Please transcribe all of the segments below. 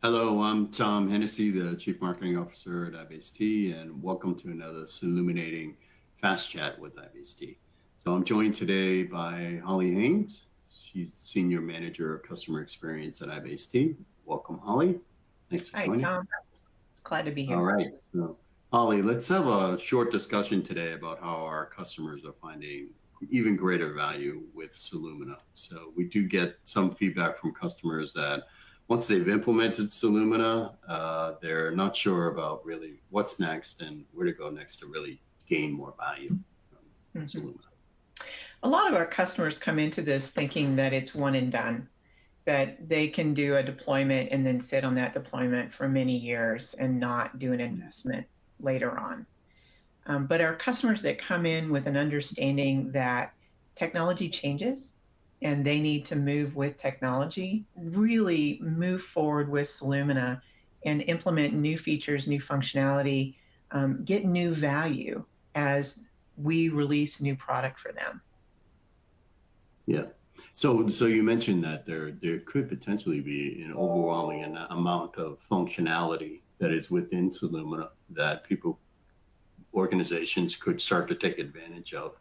Hello, I'm Tom Hennessy, the Chief Marketing Officer at iBase-t, and welcome to another Soluminating Fast Chat with iBase-t. So I'm joined today by Holly Haines. She's Senior Manager of Customer Experience at iBase-t. Welcome, Holly. Thanks for Hi, joining. Tom. Glad to be All here. right. So, Holly, let's have a short discussion today about how our customers are finding even greater value with Solumina. So we do get some feedback from customers that once they've implemented Solumina, they're not sure about really what's next and where to go next to really gain more value from Solumina. A lot of our customers come into this thinking that it's one and done, that they can do a deployment and then sit on that deployment for many years and not do an investment later on. But our customers that come in with an understanding that technology changes and they need to move with technology, really move forward with Solumina and implement new features, new functionality, get new value as we release new product for them. Yeah. So you mentioned that there could potentially be an overwhelming amount of functionality that is within Solumina that organizations could start to take advantage of.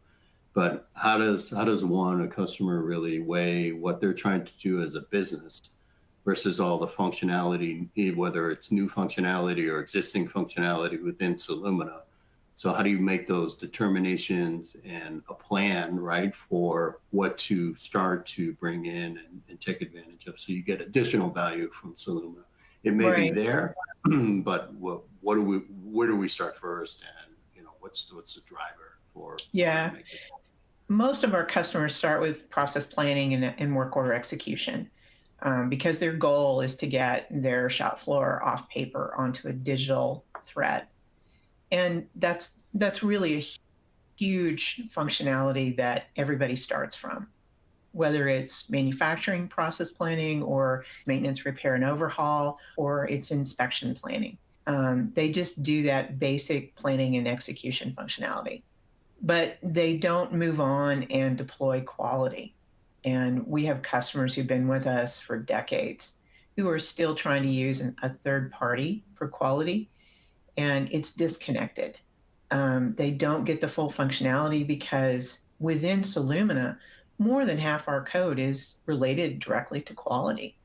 But how does a customer really weigh what they're trying to do as a business versus all the functionality, whether it's new functionality or existing functionality within Solumina? So how do you make those determinations and a plan, right, for what to start to bring in and take advantage of so you get additional value from Solumina? It may be there, but where do we start first, and what's the driver for? Yeah. Most of our customers start with process planning and work order execution because their goal is to get their shop floor off paper onto a digital thread. And that's really a huge functionality that everybody starts from, whether it's manufacturing process planning or maintenance, repair, and overhaul, or it's inspection planning. They just do that basic planning and execution functionality, but they don't move on and deploy quality. And we have customers who've been with us for decades who are still trying to use a third party for quality, and it's disconnected. They don't get the full functionality because within Solumina, more than half our code is related directly to quality.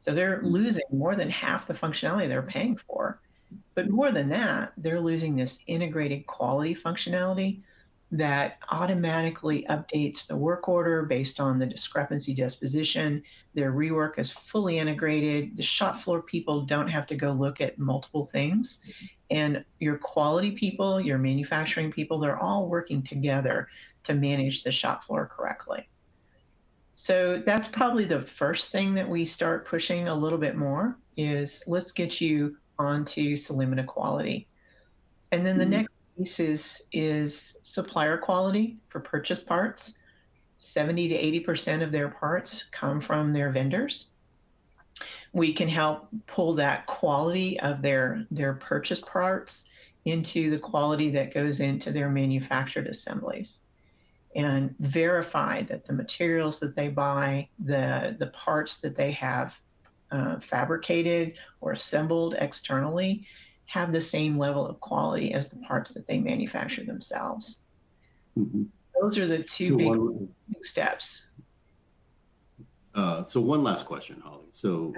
So they're losing more than half the functionality they're paying for. But more than that, they're losing this integrated quality functionality that automatically updates the work order based on the discrepancy disposition. Their rework is fully integrated. The shop floor people don't have to go look at multiple things. And your quality people, your manufacturing people, they're all working together to manage the shop floor correctly. So that's probably the first thing that we start pushing a little bit more is let's get you onto Solumina quality. And then the next piece is supplier quality for purchase parts. 70 to 80% of their parts come from their vendors. We can help pull that quality of their purchase parts into the quality that goes into their manufactured assemblies and verify that the materials that they buy, the parts that they have fabricated or assembled externally have the same level of quality as the parts that they manufacture themselves. Those are the two big steps. So one last question, Holly. So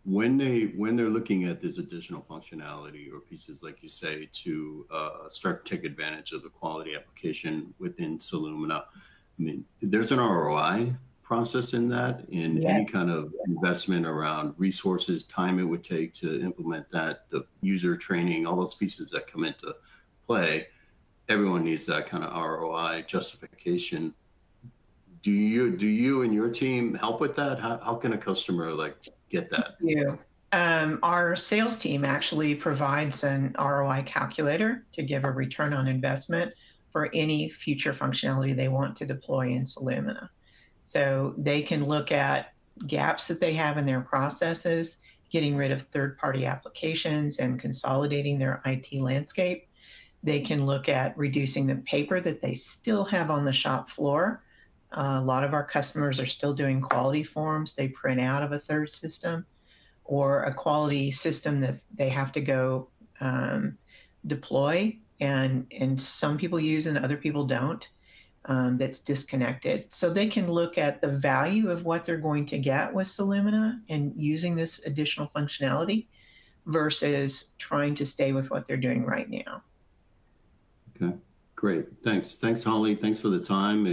when they're looking at this additional functionality or pieces, like you say, to start to take advantage of the quality application within Solumina, I mean, there's an ROI process in that, in any kind of investment around resources, time it would take to implement that, the user training, all those pieces that come into play. Everyone needs that kind of ROI justification. Do you and your team help with that? How can a customer get that? Our sales team actually provides an ROI calculator to give a return on investment for any future functionality they want to deploy in Solumina. So they can look at gaps that they have in their processes, getting rid of third-party applications and consolidating their IT landscape. They can look at reducing the paper that they still have on the shop floor. A lot of our customers are still doing quality forms they print out of a third system. or a quality system that they have to go deploy, and some people use and other people don't, that's disconnected. So they can look at the value of what they're going to get with Solumina and using this additional functionality versus trying to stay with what they're doing right now. Okay, great. Thanks, Holly. Thanks for the time.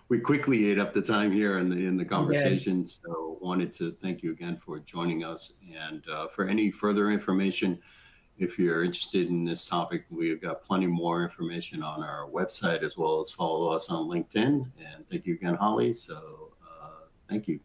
We quickly ate up the time here in the conversation. So wanted to thank you again for joining us. And for any further information, if you're interested in this topic, we've got plenty more information on our website, as well as follow us on LinkedIn. And thank you again, Holly. So thank you.